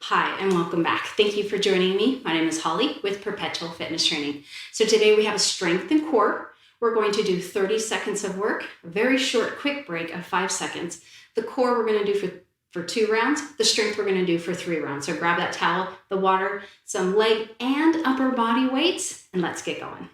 Hi, and welcome back. Thank you for joining me. My name is Holly with Perpetual Fitness Training. So today we have a strength and core. We're going to do 30 seconds of work, a very short, quick break of 5 seconds. The core we're going to do for 2 rounds. The strength we're going to do for 3 rounds. So grab that towel, the water, some leg and upper body weights, and let's get going.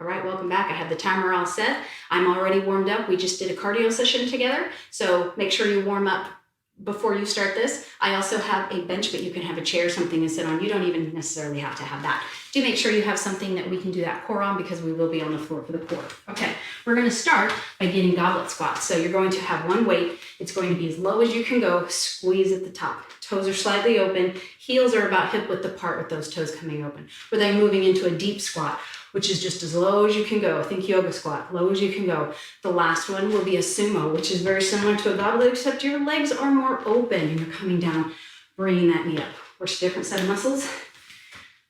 All right, welcome back. I have the timer all set. I'm already warmed up. We just did a cardio session together. So make sure you warm up before you start this. I also have a bench, but you can have a chair, something to sit on. You don't even necessarily have to have that. Do make sure you have something that we can do that core on because we will be on the floor for the core. Okay, we're gonna start by getting goblet squats. So you're going to have one weight. It's going to be as low as you can go. Squeeze at the top. Toes are slightly open. Heels are about hip width apart with those toes coming open. We're then moving into a deep squat, which is just as low as you can go. Think yoga squat, low as you can go. The last one will be a sumo, which is very similar to a goblet, except your legs are more open and you're coming down, bringing that knee up. Works a different set of muscles.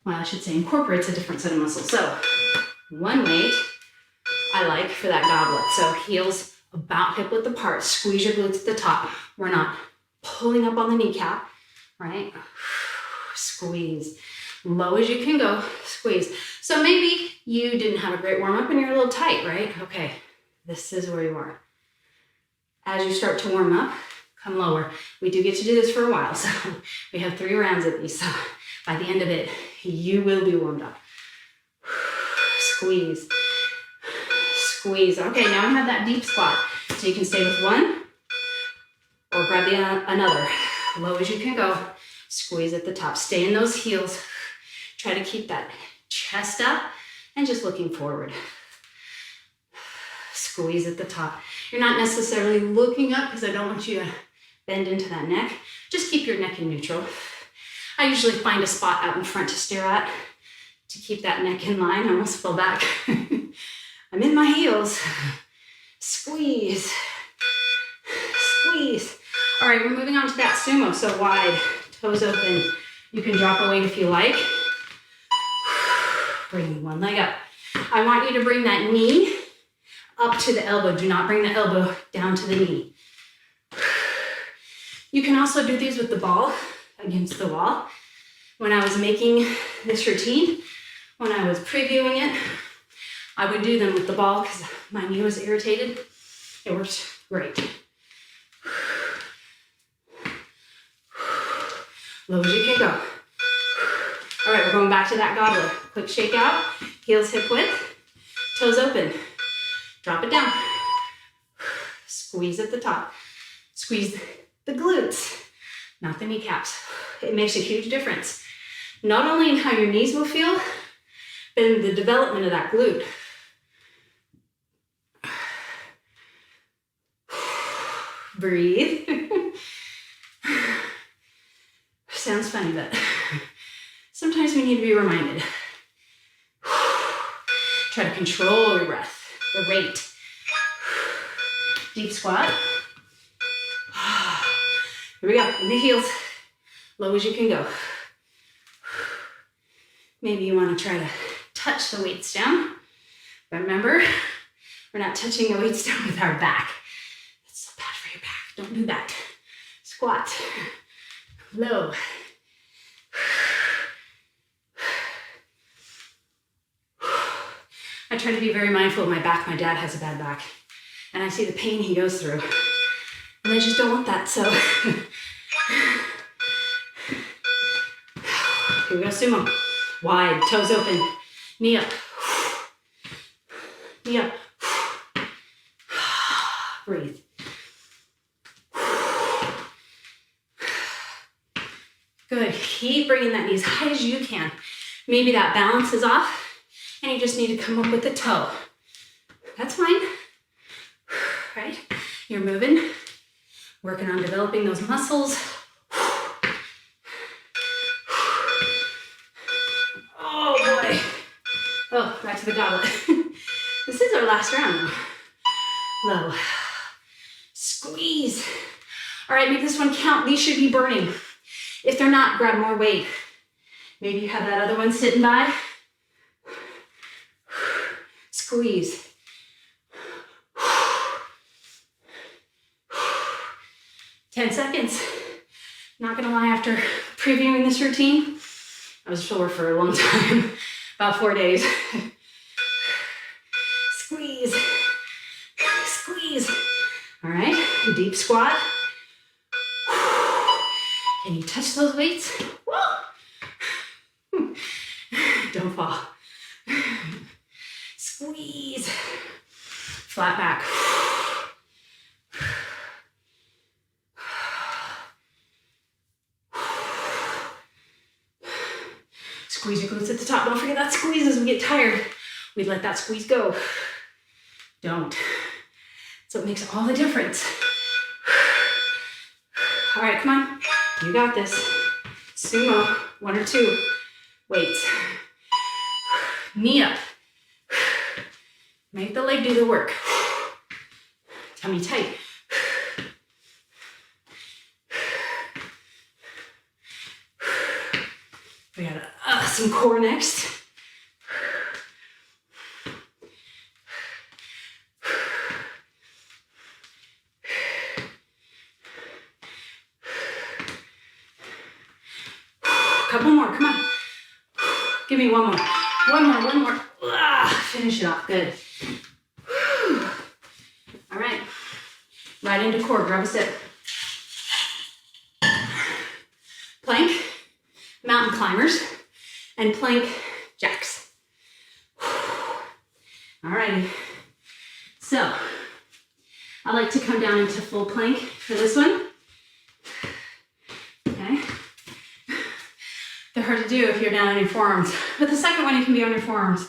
Well, I should say incorporates a different set of muscles. So one weight I like for that goblet. So heels about hip width apart, squeeze your glutes at the top. We're not pulling up on the kneecap, right? Squeeze. Low as you can go, squeeze. So maybe you didn't have a great warm up and you're a little tight, right? Okay, this is where you are. As you start to warm up, come lower. We do get to do this for a while, so we have 3 rounds of these. So by the end of it, you will be warmed up. Squeeze, squeeze. Okay, now we have that deep squat. So you can stay with one or grab another. Low as you can go, squeeze at the top. Stay in those heels. Try to keep that chest up and just looking forward. Squeeze at the top. You're not necessarily looking up because I don't want you to bend into that neck. Just keep your neck in neutral. I usually find a spot out in front to stare at to keep that neck in line. I almost fell back. I'm in my heels. Squeeze. Squeeze. All right, we're moving on to that sumo. So wide, toes open. You can drop a weight if you like. Bring one leg up. I want you to bring that knee up to the elbow. Do not bring the elbow down to the knee. You can also do these with the ball against the wall. When I was making this routine, when I was previewing it, I would do them with the ball because my knee was irritated. It worked great. Low as you can go. All right, we're going back to that goblet. Quick shake out, heels hip width, toes open. Drop it down. Squeeze at the top. Squeeze the glutes, not the kneecaps. It makes a huge difference, not only in how your knees will feel, but in the development of that glute. Breathe. Sounds funny, but sometimes we need to be reminded. Try to control your breath, the rate. Deep squat. Here we go, in the heels, low as you can go. Maybe you want to try to touch the weights down. But remember, we're not touching the weights down with our back. That's so bad for your back. Don't do that. Squat. Low. I try to be very mindful of my back. My dad has a bad back, and I see the pain he goes through, and I just don't want that, so. Here we go, sumo. Wide, toes open, knee up. Knee up. Breathe. Good, keep bringing that knee as high as you can. Maybe that balance is off and you just need to come up with a toe. That's fine, right? You're moving, working on developing those muscles. Oh boy. Oh, back to the goblet. This is our last round though. Low. Squeeze. All right, make this one count. These should be burning. If they're not, grab more weight. Maybe you have that other one sitting by. Squeeze. 10 seconds. Not gonna lie, after previewing this routine, I was sore for a long time, about 4 days. Squeeze, squeeze. All right, deep squat. Can you touch those weights? Don't fall. Squeeze. Flat back. Squeeze your glutes at the top. Don't forget that squeeze as we get tired. We let that squeeze go. Don't. That's what makes all the difference. All right, come on. You got this. Sumo, 1 or 2. Weights. Knee up. Make the leg do the work. Tummy tight. We got some core next. Couple more, come on. Give me one more. One more. Finish it off, good. All right, right into core, grab a step. Plank, mountain climbers, and plank jacks. All righty. So, I like to come down into full plank for this one. Okay. They're hard to do if you're down on your forearms, but the second one you can be on your forearms.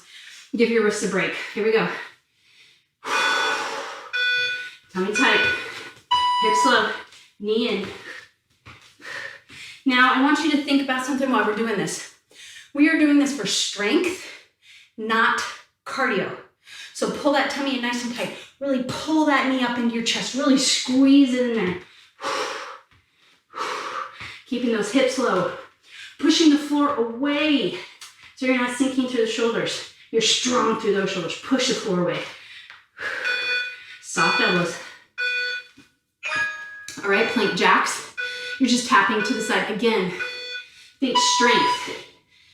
Give your wrists a break. Here we go. Tummy tight, hips low, knee in. Now I want you to think about something while we're doing this. We are doing this for strength, not cardio. So pull that tummy in nice and tight. Really pull that knee up into your chest. Really squeeze it in there. Keeping those hips low. Pushing the floor away so you're not sinking through the shoulders. You're strong through those shoulders. Push the floor away. Soft elbows. All right, plank jacks. You're just tapping to the side. Again, think strength.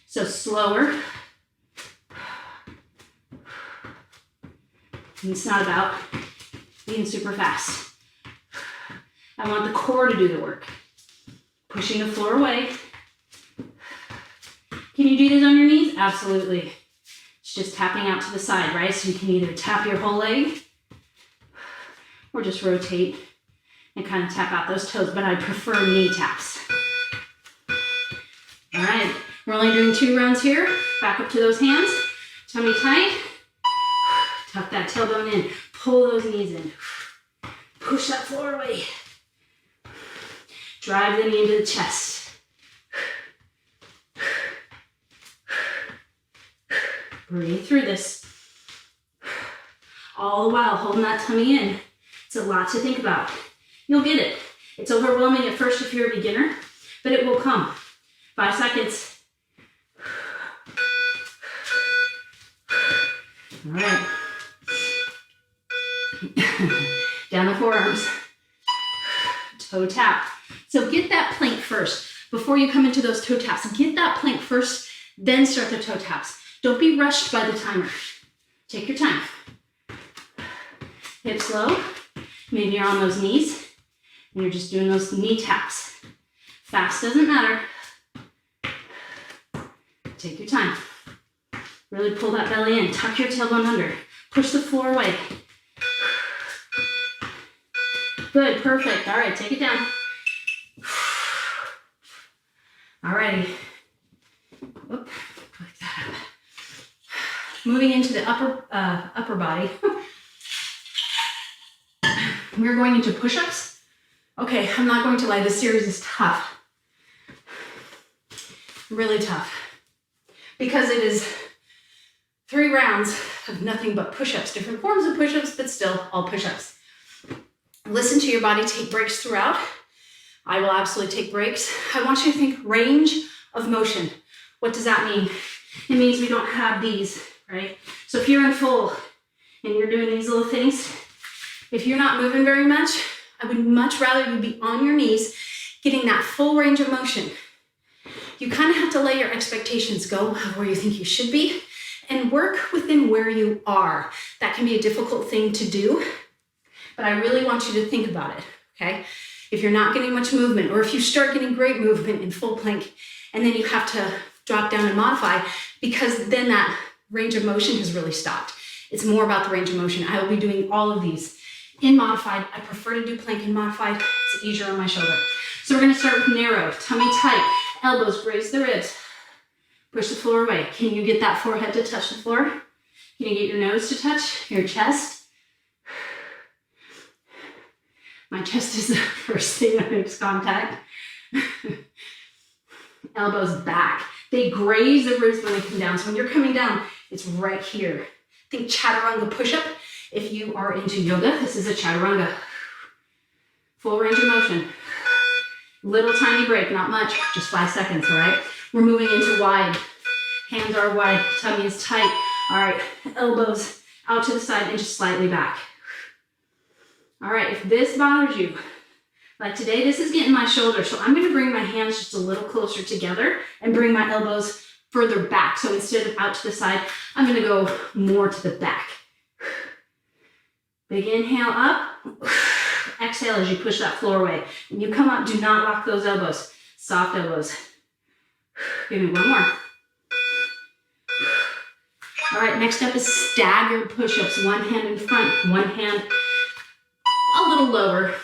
So slower. And it's not about being super fast. I want the core to do the work. Pushing the floor away. Can you do this on your knees? Absolutely. It's just tapping out to the side, right? So you can either tap your whole leg or just rotate and kind of tap out those toes, but I prefer knee taps. All right, we're only doing 2 rounds here. Back up to those hands, tummy tight. Tuck that tailbone in, pull those knees in. Push that floor away. Drive the knee into the chest. Breathe through this. All the while holding that tummy in. It's a lot to think about. You'll get it. It's overwhelming at first if you're a beginner, but it will come. 5 seconds. All right. Down the forearms. Toe tap. So get that plank first. Before you come into those toe taps, get that plank first, then start the toe taps. Don't be rushed by the timer. Take your time. Hips low. Maybe you're on those knees and you're just doing those knee taps. Fast doesn't matter. Take your time. Really pull that belly in. Tuck your tailbone under. Push the floor away. Good, perfect. All right, take it down. All righty. Oop, like that. Moving into the upper body. We're going into push-ups. Okay, I'm not going to lie, this series is tough. Really tough. Because it is 3 rounds of nothing but push-ups, different forms of push-ups, but still all push-ups. Listen to your body, take breaks throughout. I will absolutely take breaks. I want you to think range of motion. What does that mean? It means we don't have these, right? So if you're in full, and you're doing these little things, if you're not moving very much, I would much rather you be on your knees, getting that full range of motion. You kind of have to let your expectations go of where you think you should be and work within where you are. That can be a difficult thing to do, but I really want you to think about it, okay? If you're not getting much movement, or if you start getting great movement in full plank, and then you have to drop down and modify, because then that range of motion has really stopped. It's more about the range of motion. I will be doing all of these in modified. I prefer to do plank in modified. It's easier on my shoulder. So we're gonna start with narrow, tummy tight, elbows graze the ribs. Push the floor away. Can you get that forehead to touch the floor? Can you get your nose to touch your chest? My chest is the first thing that makes contact. Elbows back. They graze the ribs when they come down. So when you're coming down, it's right here. Think chaturanga push-up. If you are into yoga, this is a chaturanga. Full range of motion. Little tiny break, not much, just 5 seconds, all right? We're moving into wide. Hands are wide, tummy is tight. All right, elbows out to the side and just slightly back. All right, if this bothers you, like today, this is getting my shoulder, so I'm gonna bring my hands just a little closer together and bring my elbows further back. So instead of out to the side, I'm gonna go more to the back. Big inhale up. Exhale as you push that floor away. When you come up, do not lock those elbows. Soft elbows. Give me one more. All right, next up is staggered push-ups. One hand in front, one hand a little lower.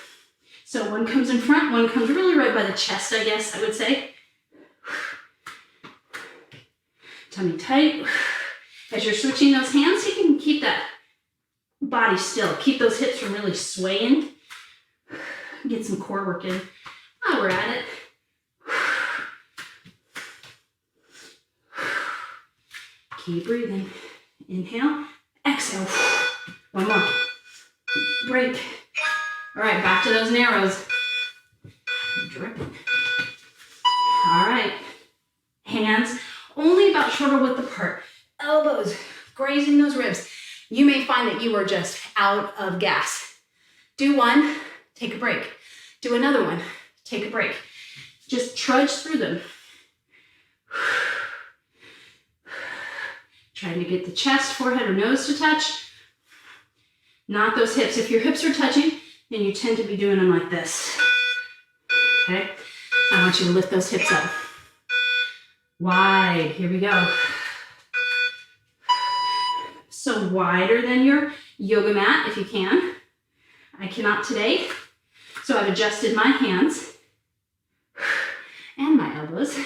So one comes in front, one comes really right by the chest, I guess I would say. Tummy tight. As you're switching those hands, you can keep that body still. Keep those hips from really swaying. Get some core work in while we're at it. Keep breathing. Inhale, exhale. One more. Break. All right, back to those narrows. Dripping. All right. Hands only about shoulder width apart. Elbows grazing those ribs. You may find that you are just out of gas. Do one, take a break. Do another one, take a break. Just trudge through them. Trying to get the chest, forehead, or nose to touch. Not those hips. If your hips are touching, then you tend to be doing them like this. Okay? I want you to lift those hips up. Wide. Here we go. So wider than your yoga mat if you can. I cannot today. So I've adjusted my hands and my elbows.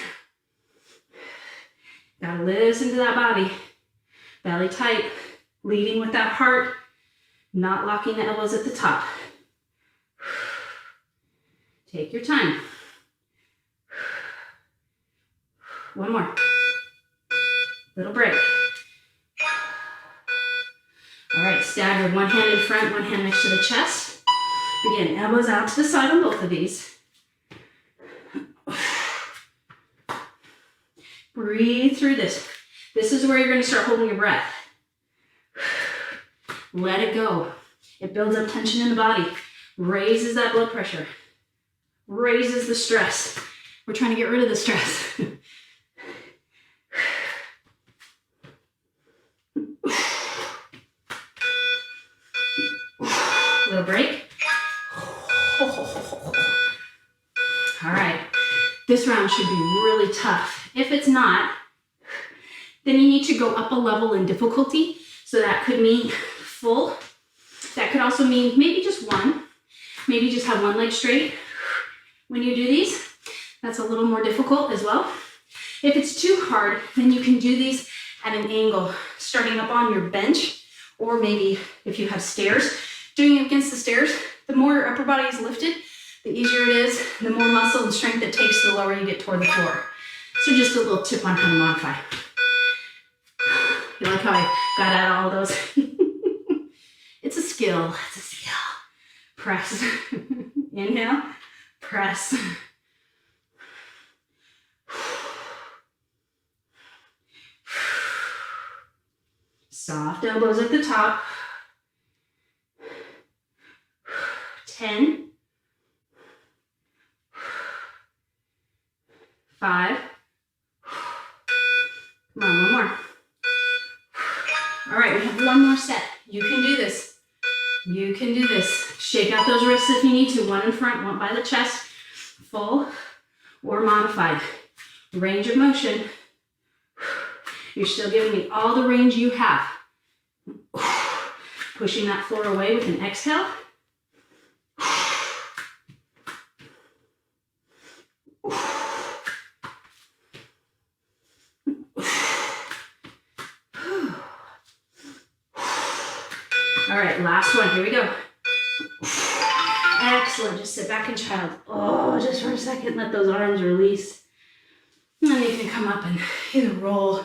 Gotta listen to that body. Belly tight, leading with that heart, not locking the elbows at the top. Take your time. One more. Little break. All right, staggered. One hand in front, one hand next to the chest. Again, elbows out to the side on both of these. Breathe through this. This is where you're going to start holding your breath. Let it go. It builds up tension in the body, raises that blood pressure, raises the stress. We're trying to get rid of the stress. Little break. All right. This round should be really tough. If it's not, then you need to go up a level in difficulty. So that could mean full. That could also mean maybe just one. Maybe just have one leg straight when you do these. That's a little more difficult as well. If it's too hard, then you can do these at an angle, starting up on your bench, or maybe if you have stairs, doing it against the stairs. The more your upper body is lifted, the easier it is, the more muscle and strength it takes, the lower you get toward the floor. So just a little tip on how to modify. You like how I got out all those? It's a skill, it's a skill. Press. Inhale, press. Soft elbows at the top. 10, 5. Come on, one more. All right, we have one more set. You can do this. You can do this. Shake out those wrists if you need to. One in front, one by the chest. Full or modified. Range of motion. You're still giving me all the range you have. Pushing that floor away with an exhale. All right, last one. Here we go. Excellent. Just sit back in child. Oh, just for a second, let those arms release. And then you can come up and either roll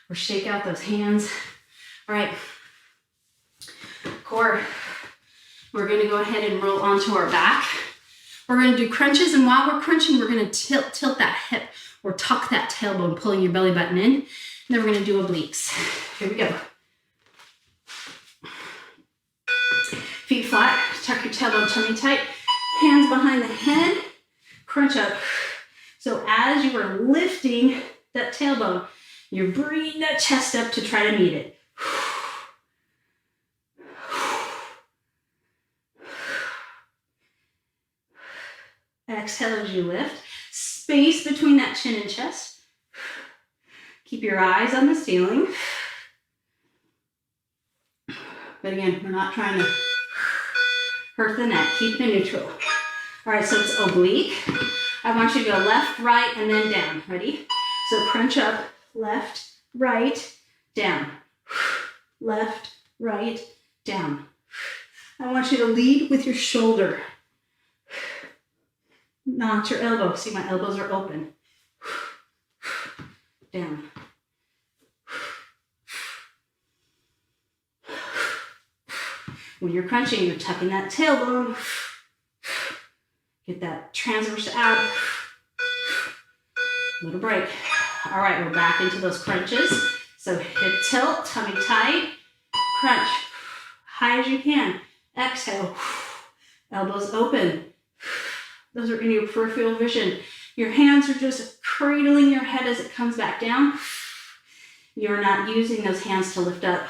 or shake out those hands. All right. Core. We're going to go ahead and roll onto our back. We're going to do crunches, and while we're crunching, we're going to tilt that hip or tuck that tailbone, pulling your belly button in. And then we're going to do obliques. Here we go. Feet flat, tuck your tailbone, tummy tight, hands behind the head, crunch up. So as you are lifting that tailbone, you're bringing that chest up to try to meet it. Exhale as you lift. Space between that chin and chest. Keep your eyes on the ceiling. But again, we're not trying to hurt the neck. Keep it neutral. All right, so it's oblique. I want you to go left, right, and then down. Ready? So crunch up, left, right, down. Left, right, down. I want you to lead with your shoulder, not your elbow. See, my elbows are open. Down. When you're crunching, you're tucking that tailbone. Get that transverse ab. Little break. All right, we're back into those crunches. So hip tilt, tummy tight, crunch. High as you can. Exhale. Elbows open. Those are in your peripheral vision. Your hands are just cradling your head as it comes back down. You're not using those hands to lift up.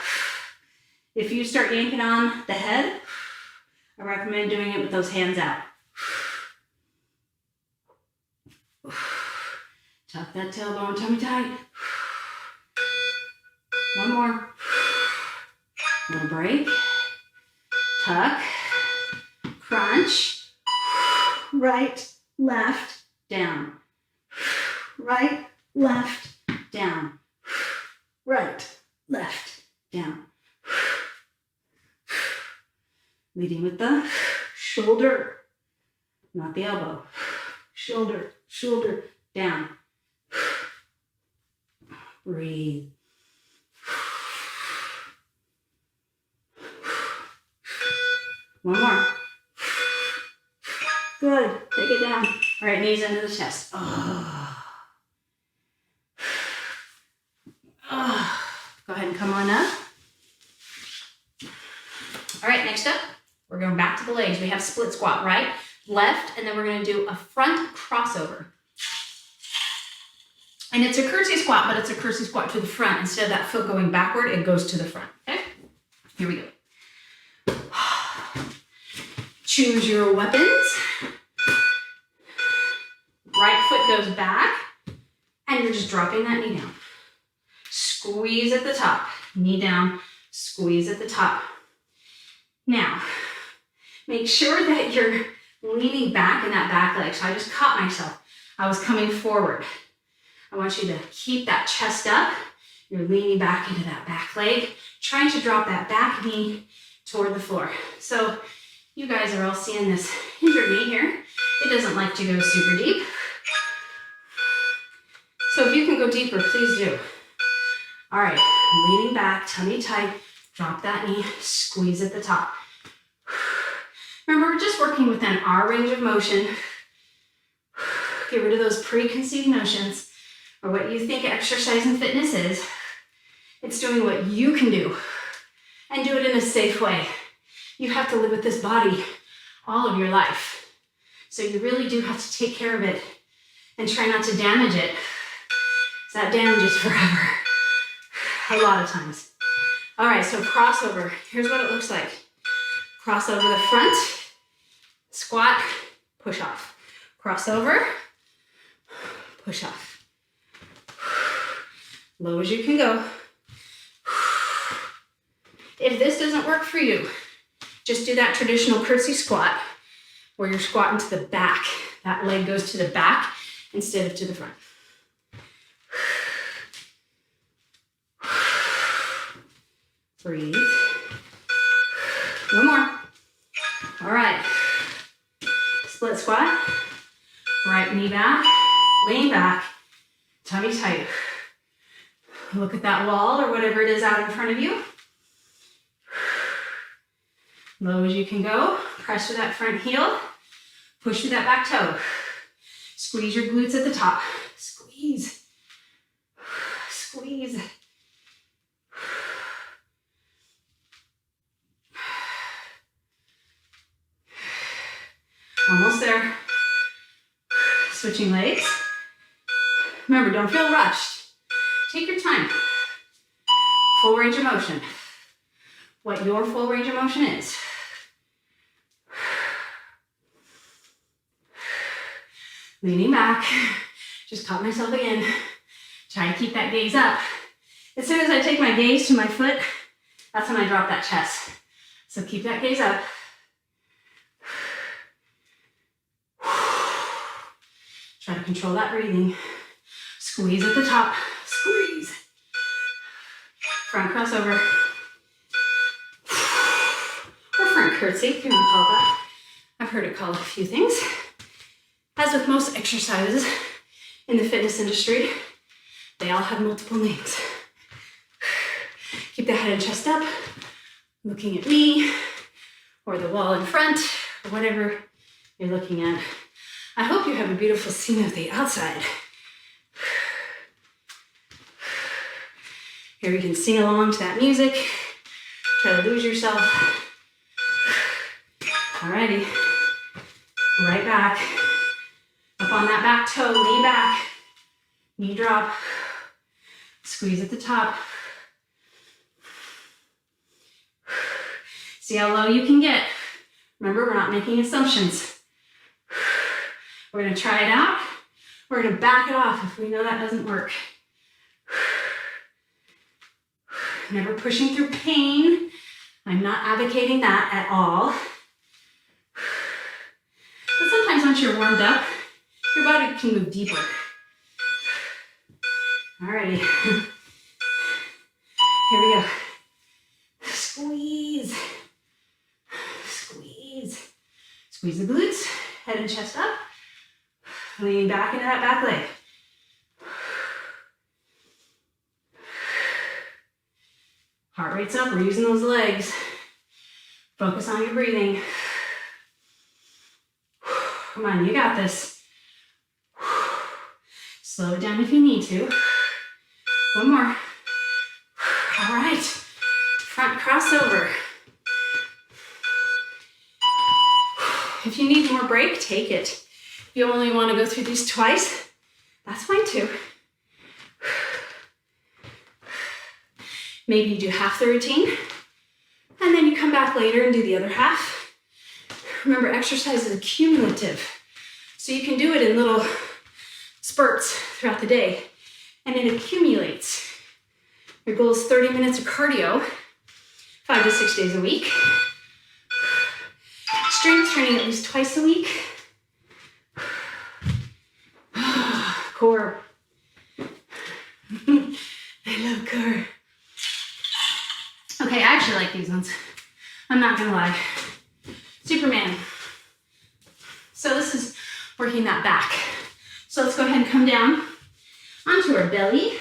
If you start yanking on the head, I recommend doing it with those hands out. Tuck that tailbone, tummy tight. One more. Little break. Tuck. Crunch. Right, left, down. Right, left, down. Right, left, down. Leading with the shoulder, not the elbow. Shoulder, shoulder, down. Breathe. One more. Good. Take it down. All right, knees into the chest. Oh. Oh. Go ahead and come on up. All right, next up, we're going back to the legs. We have split squat, right? Left, and then we're going to do a front crossover. And it's a curtsy squat, but it's a curtsy squat to the front. Instead of that foot going backward, it goes to the front, okay? Here we go. Choose your weapons. Right foot goes back, and you're just dropping that knee down. Squeeze at the top, knee down, squeeze at the top. Now, make sure that you're leaning back in that back leg. So I just caught myself. I was coming forward. I want you to keep that chest up. You're leaning back into that back leg, trying to drop that back knee toward the floor. So you guys are all seeing this injured knee here. It doesn't like to go super deep. So if you can go deeper, please do. All right, leaning back, tummy tight, drop that knee, squeeze at the top. Remember, we're just working within our range of motion. Get rid of those preconceived notions or what you think exercise and fitness is. It's doing what you can do and do it in a safe way. You have to live with this body all of your life. So you really do have to take care of it and try not to damage it. So that damages forever. A lot of times. All right, so crossover. Here's what it looks like. Cross over the front, squat, push off. Crossover, push off. Low as you can go. If this doesn't work for you, just do that traditional curtsy squat where you're squatting to the back. That leg goes to the back instead of to the front. Breathe. One more. All right. Split squat. Right knee back, lean back, tummy tight. Look at that wall or whatever it is out in front of you. Low as you can go. Press with that front heel. Push through that back toe. Squeeze your glutes at the top. Squeeze. Squeeze. Almost there. Switching legs. Remember, don't feel rushed. Take your time. Full range of motion. What your full range of motion is. Leaning back. Just caught myself again. Try to keep that gaze up. As soon as I take my gaze to my foot, that's when I drop that chest. So keep that gaze up. Try to control that breathing. Squeeze at the top. Squeeze. Front crossover. Or front curtsy, if you want to call it that. I've heard it called a few things. As with most exercises in the fitness industry, they all have multiple names. Keep the head and chest up, looking at me, or the wall in front, or whatever you're looking at. I hope you have a beautiful scene of the outside. Here you can sing along to that music. Try to lose yourself. Alrighty. Right back. Up on that back toe, knee back. Knee drop. Squeeze at the top. See how low you can get. Remember, we're not making assumptions. We're gonna try it out. We're gonna back it off if we know that doesn't work. Never pushing through pain. I'm not advocating that at all. But sometimes once you're warmed up, your body can move deeper. Alrighty. Here we go. Squeeze. Squeeze. Squeeze the glutes, head and chest up. Leaning back into that back leg. Heart rate's up, we're using those legs. Focus on your breathing. Come on, you got this. Slow it down if you need to. One more. All right, front crossover. If you need more break, take it. If you only want to go through these twice, that's fine too. Maybe you do half the routine, and then you come back later and do the other half. Remember, exercise is cumulative, so you can do it in little spurts throughout the day, and it accumulates. Your goal is 30 minutes of cardio, 5 to 6 days a week. Strength training at least twice a week. Core. I love core. Okay, I actually like these ones. I'm not gonna lie. Superman. So this is working that back. So let's go ahead and come down onto our belly.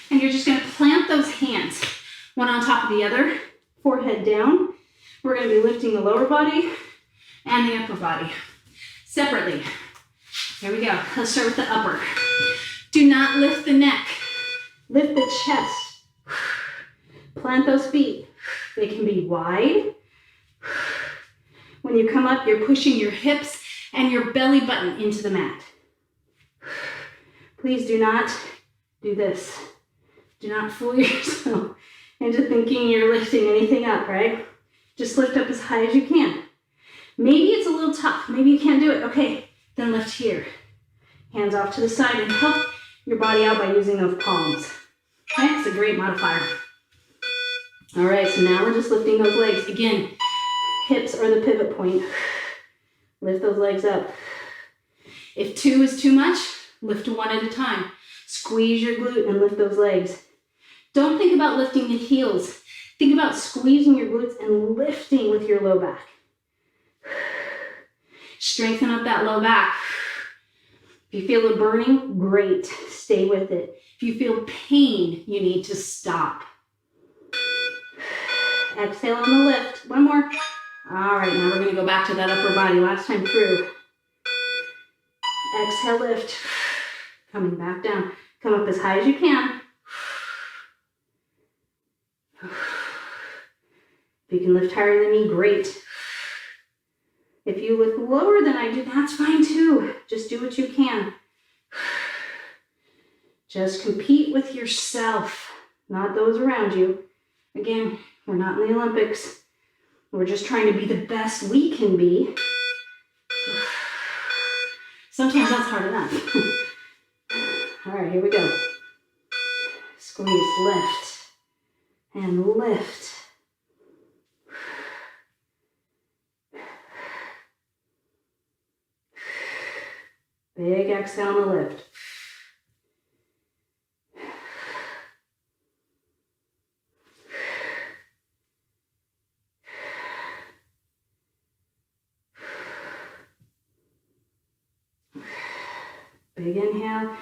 And you're just gonna plant those hands, one on top of the other, forehead down. We're gonna be lifting the lower body and the upper body separately. Here we go. Let's start with the upper. Do not lift the neck. Lift the chest. Plant those feet. They can be wide When you come up, you're pushing your hips and your belly button into the mat. Please do not do this. Do not fool yourself into thinking you're lifting anything up, right? Just lift up as high as you can. Maybe it's a little tough. Maybe you can't do it. Okay, then lift here. Hands off to the side and help your body out by using those palms. Okay, it's a great modifier. All right, so now we're just lifting those legs. Again, hips are the pivot point. Lift those legs up. If 2 is too much, lift 1 at a time. Squeeze your glute and lift those legs. Don't think about lifting the heels. Think about squeezing your glutes and lifting with your low back. Strengthen up that low back. If you feel it burning, great. Stay with it. If you feel pain, you need to stop. Exhale on the lift. One more. All right, now we're going to go back to that upper body. Last time through. Exhale, lift. Coming back down. Come up as high as you can. If you can lift higher than me, great. If you lift lower than I do, that's fine too. Just do what you can. Just compete with yourself, not those around you. Again, we're not in the Olympics. We're just trying to be the best we can be. Sometimes that's hard enough. All right, here we go. Squeeze, lift, and lift. Big exhale on the lift. Big inhale,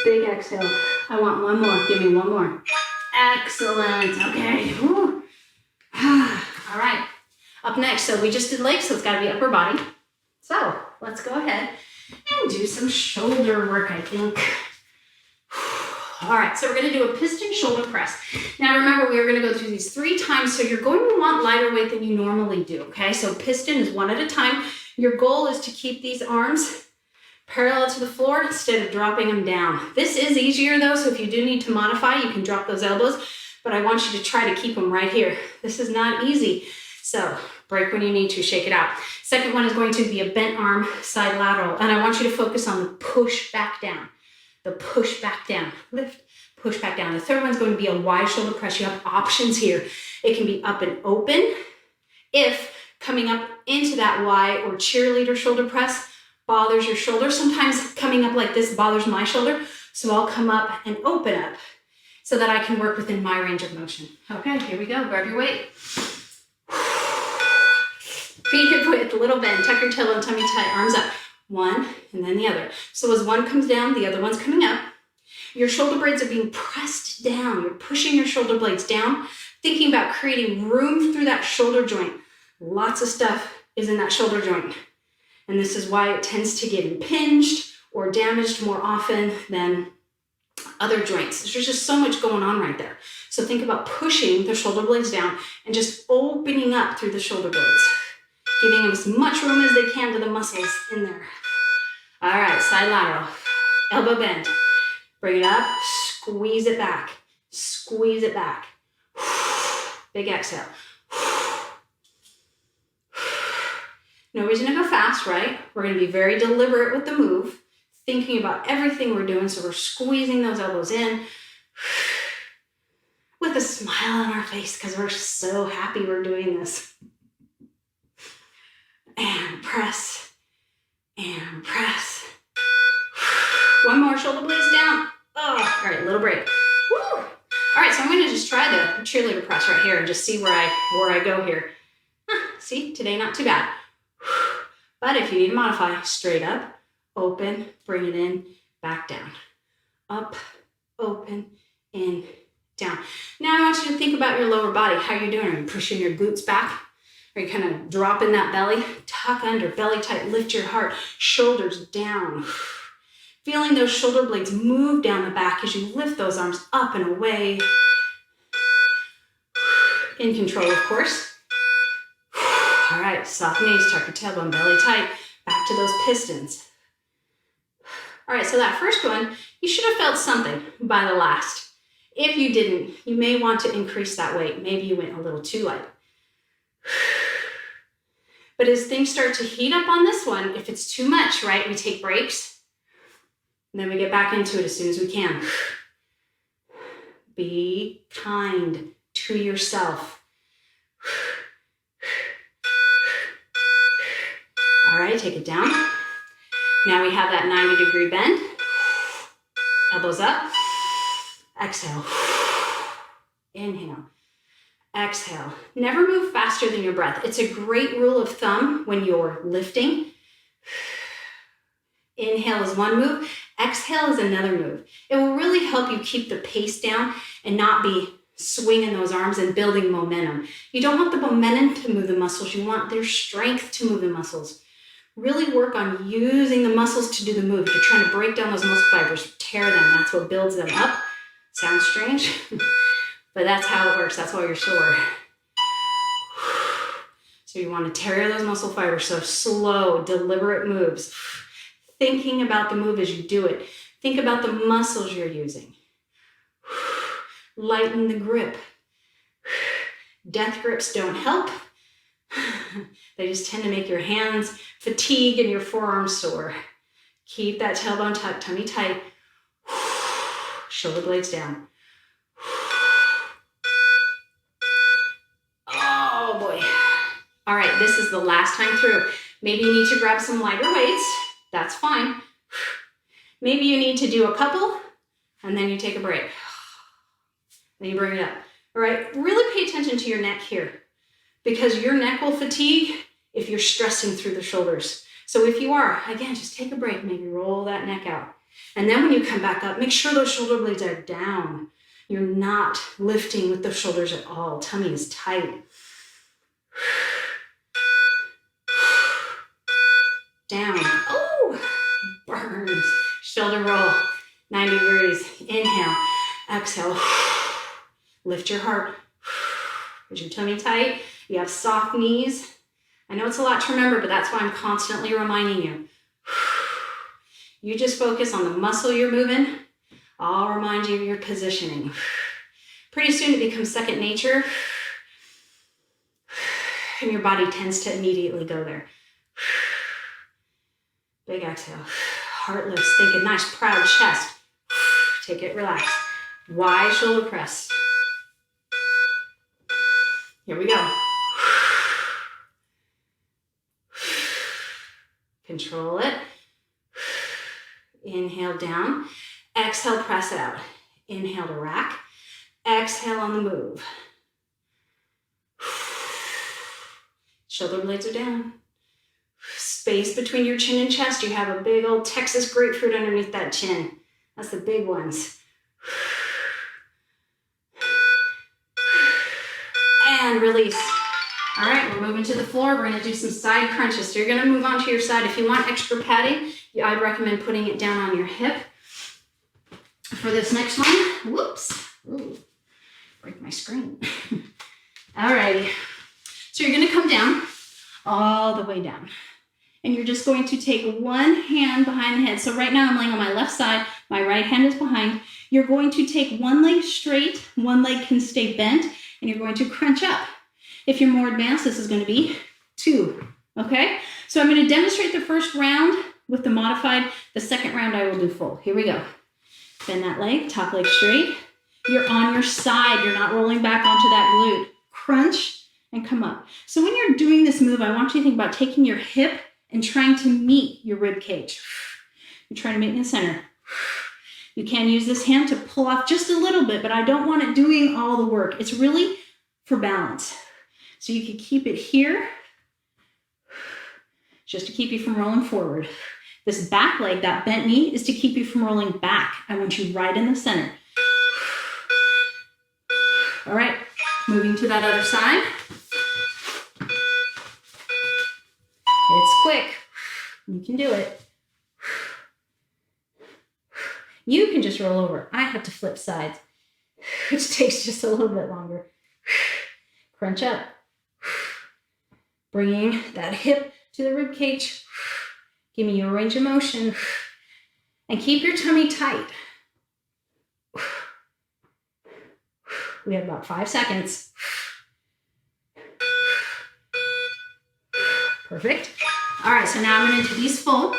big exhale. I want one more. Give me one more. Excellent. Okay. Whew. All right. Up next, so we just did legs, so it's got to be upper body. So let's go ahead and do some shoulder work, I think. All right, so we're going to do a piston shoulder press. Now remember, we are going to go through these 3 times, so you're going to want lighter weight than you normally do, okay? So piston is 1 at a time. Your goal is to keep these arms parallel to the floor instead of dropping them down. This is easier though, so if you do need to modify, you can drop those elbows, but I want you to try to keep them right here. This is not easy, so break when you need to, shake it out. Second one is going to be a bent arm side lateral, and I want you to focus on the push back down. The push back down, lift, push back down. The third one is going to be a wide shoulder press. You have options here. It can be up and open. If coming up into that Y or cheerleader shoulder press bothers your shoulder, sometimes coming up like this bothers my shoulder, so I'll come up and open up so that I can work within my range of motion. Okay, here we go. Grab your weight. Feet hip width, little bend, tuck your tailbone, tummy tight, arms up. One and then the other. So as one comes down, the other one's coming up. Your shoulder blades are being pressed down. You're pushing your shoulder blades down, thinking about creating room through that shoulder joint. Lots of stuff is in that shoulder joint. And this is why it tends to get impinged or damaged more often than other joints. There's just so much going on right there. So think about pushing the shoulder blades down and just opening up through the shoulder blades, giving them as much room as they can to the muscles in there. All right, side lateral, elbow bend. Bring it up, squeeze it back, squeeze it back. Big exhale. No reason to go fast, right? We're going to be very deliberate with the move, thinking about everything we're doing. So we're squeezing those elbows in with a smile on our face because we're so happy we're doing this. And press, and press. One more, shoulder blades down. Oh, all right, little break. Woo. All right, so I'm going to just try the cheerleader press right here and just see where I go here. See, today not too bad. But if you need to modify, straight up, open, bring it in, back down. Up, open, in, down. Now I want you to think about your lower body. How you're doing? Are you pushing your glutes back? Are you kind of dropping that belly? Tuck under, belly tight, lift your heart, shoulders down. Feeling those shoulder blades move down the back as you lift those arms up and away. In control, of course. All right, soft knees, tuck your tailbone, belly tight. Back to those pistons. All right, so that first one, you should have felt something by the last. If you didn't, you may want to increase that weight. Maybe you went a little too light. But as things start to heat up on this one, if it's too much, right, we take breaks, and then we get back into it as soon as we can. Be kind to yourself. All right, take it down. Now we have that 90-degree bend. Elbows up. Exhale. Inhale. Exhale. Never move faster than your breath. It's a great rule of thumb when you're lifting. Inhale is one move. Exhale is another move. It will really help you keep the pace down and not be swinging those arms and building momentum. You don't want the momentum to move the muscles. You want their strength to move the muscles. Really work on using the muscles to do the move. If you're trying to break down those muscle fibers, tear them. That's what builds them up. Sounds strange, but that's how it works. That's why you're sore. So you want to tear those muscle fibers. So slow, deliberate moves. Thinking about the move as you do it. Think about the muscles you're using. Lighten the grip. Death grips don't help. They just tend to make your hands fatigue and your forearms sore. Keep that tailbone tucked, tummy tight. Shoulder blades down. Oh boy. All right, this is the last time through. Maybe you need to grab some lighter weights. That's fine. Maybe you need to do a couple and then you take a break. Then you bring it up. All right, really pay attention to your neck here because your neck will fatigue if you're stressing through the shoulders. So if you are, again, just take a break, maybe roll that neck out. And then when you come back up, make sure those shoulder blades are down. You're not lifting with the shoulders at all. Tummy is tight. Down. Oh, burns. Shoulder roll, 90 degrees. Inhale, exhale. Lift your heart. Is your tummy tight? You have soft knees. I know it's a lot to remember, but that's why I'm constantly reminding you. You just focus on the muscle you're moving. I'll remind you of your positioning. Pretty soon it becomes second nature, and your body tends to immediately go there. Big exhale. Heart lifts. Think a nice proud chest. Take it, relax. Wide shoulder press. Here we go. Control it. Inhale down. Exhale, press out. Inhale to rack. Exhale on the move. Shoulder blades are down. Space between your chin and chest. You have a big old Texas grapefruit underneath that chin. That's the big ones. And release. All right, we're moving to the floor. We're gonna do some side crunches. So you're gonna move on to your side. If you want extra padding, I'd recommend putting it down on your hip. For this next one, whoops, ooh, break my screen. All righty, so you're gonna come down, all the way down. And you're just going to take one hand behind the head. So right now I'm laying on my left side, my right hand is behind. You're going to take one leg straight, one leg can stay bent, and you're going to crunch up. If you're more advanced, this is going to be 2, okay? So I'm going to demonstrate the first round with the modified. The second round I will do full. Here we go. Bend that leg, top leg straight. You're on your side. You're not rolling back onto that glute. Crunch and come up. So when you're doing this move, I want you to think about taking your hip and trying to meet your rib cage. You're trying to meet in the center. You can use this hand to pull off just a little bit, but I don't want it doing all the work. It's really for balance. So you can keep it here, just to keep you from rolling forward. This back leg, that bent knee, is to keep you from rolling back. I want you right in the center. All right, moving to that other side. It's quick. You can do it. You can just roll over. I have to flip sides, which takes just a little bit longer. Crunch up. Bringing that hip to the rib cage. Give me your range of motion. And keep your tummy tight. We have about 5 seconds. Perfect. All right, so now I'm going to do these full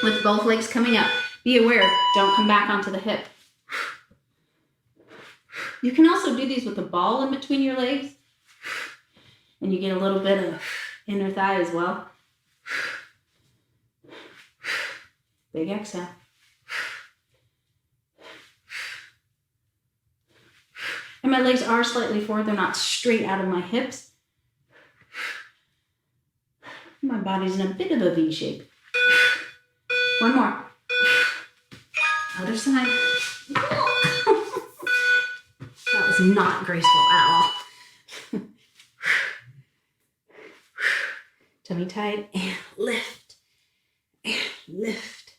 with both legs coming up. Be aware, don't come back onto the hip. You can also do these with a ball in between your legs, and you get a little bit of inner thigh as well. Big exhale. And my legs are slightly forward. They're not straight out of my hips. My body's in a bit of a V shape. One more. Other side. That was not graceful at all. Tummy tight and lift. And lift.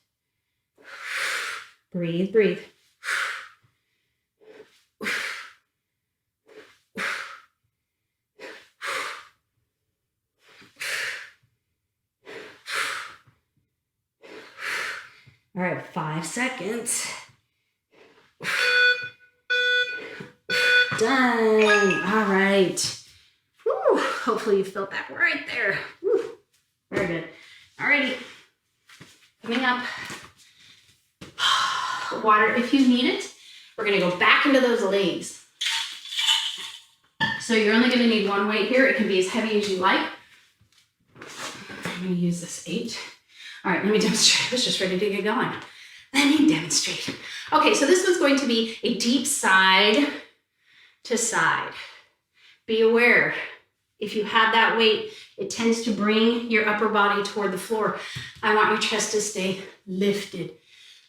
Breathe, breathe. All right, 5 seconds. Done. All right. Whew. Hopefully you felt that right there. Whew. Very good. All righty. Coming up. Water if you need it. We're going to go back into those legs. So you're only going to need one weight here. It can be as heavy as you like. I'm going to use this 8. All right, let me demonstrate. I was just ready to get going. Let me demonstrate. Okay, so this one's going to be a deep side to side. Be aware, if you have that weight, it tends to bring your upper body toward the floor. I want your chest to stay lifted,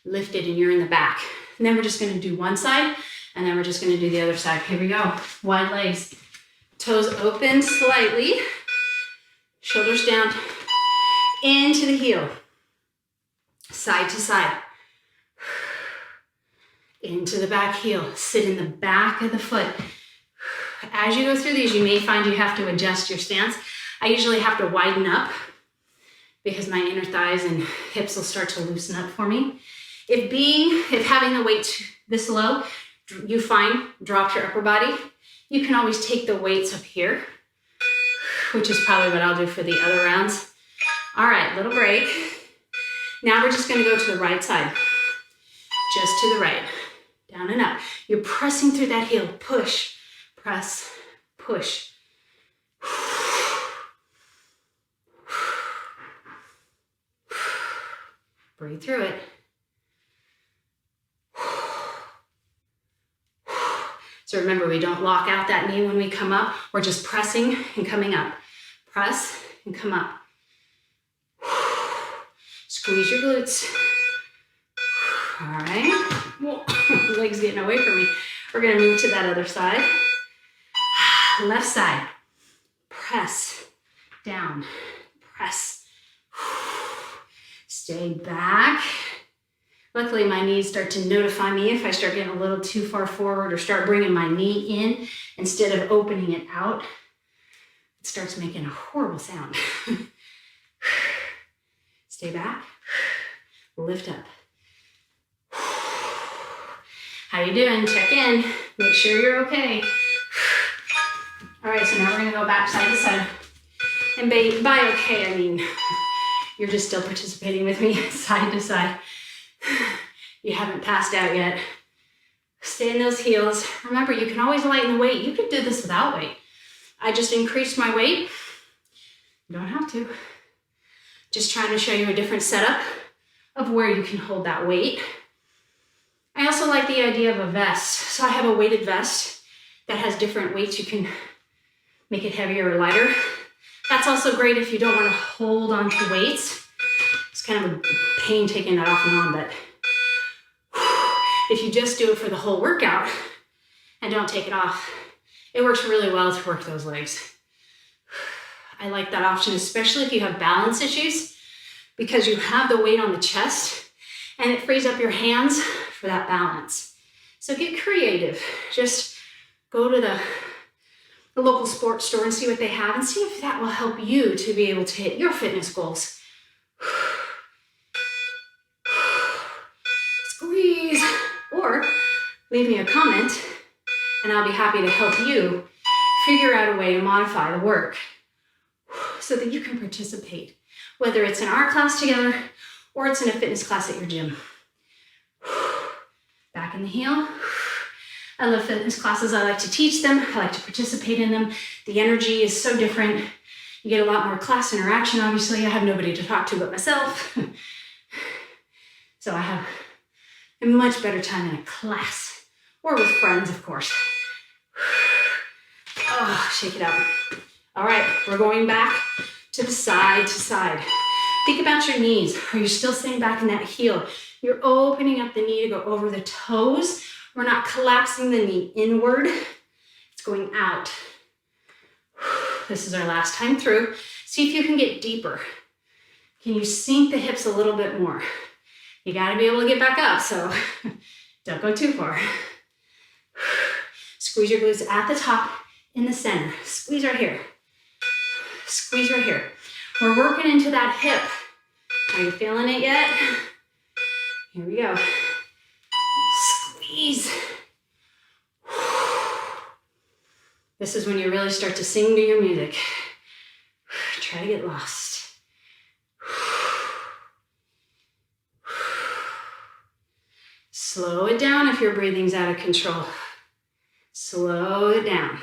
and you're in the back. And then we're just gonna do one side, and then we're just gonna do the other side. Here we go. Wide legs, toes open slightly, shoulders down, into the heel, side to side, into the back heel, sit in the back of the foot. As you go through these, you may find you have to adjust your stance. I usually have to widen up because my inner thighs and hips will start to loosen up for me. If having the weight this low, you find drops your upper body, you can always take the weights up here, which is probably what I'll do for the other rounds. All right, little break. Now we're just gonna go to the right side, just to the right, down and up. You're pressing through that heel, push, press, push. Breathe through it. So remember, we don't lock out that knee when we come up. We're just pressing and coming up. Press and come up. Squeeze your glutes. All right. Whoa. Legs getting away from me. We're going to move to that other side. Left side. Press. Down. Press. Stay back. Luckily, my knees start to notify me if I start getting a little too far forward or start bringing my knee in instead of opening it out. It starts making a horrible sound. Stay back. Lift up. How you doing? Check in. Make sure you're okay. All right, so now we're gonna go back side to side. And by okay, I mean you're just still participating with me side to side. You haven't passed out yet. Stay in those heels. Remember, you can always lighten the weight. You could do this without weight. I just increased my weight. You don't have to. Just trying to show you a different setup of where you can hold that weight. I also like the idea of a vest. So I have a weighted vest that has different weights. You can make it heavier or lighter. That's also great if you don't want to hold on to weights. It's kind of a pain taking that off and on, but if you just do it for the whole workout and don't take it off, it works really well to work those legs. I like that option, especially if you have balance issues, because you have the weight on the chest and it frees up your hands for that balance. So get creative. Just go to the the local sports store and see what they have and see if that will help you to be able to hit your fitness goals. Squeeze. Or leave me a comment and I'll be happy to help you figure out a way to modify the work so that you can participate, whether it's in our class together or it's in a fitness class at your gym. Back in the heel. I love fitness classes. I like to teach them. I like to participate in them. The energy is so different. You get a lot more class interaction, obviously. I have nobody to talk to but myself. So I have a much better time in a class or with friends, of course. Oh, shake it out. All right, we're going back to the side to side. Think about your knees. Are you still sitting back in that heel? You're opening up the knee to go over the toes. We're not collapsing the knee inward. It's going out. This is our last time through. See if you can get deeper. Can you sink the hips a little bit more? You gotta be able to get back up, so don't go too far. Squeeze your glutes at the top in the center. Squeeze right here. Squeeze right here. We're working into that hip. Are you feeling it yet? Here we go. Squeeze. This is when you really start to sing to your music. Try to get lost. Slow it down if your breathing's out of control. Slow it down.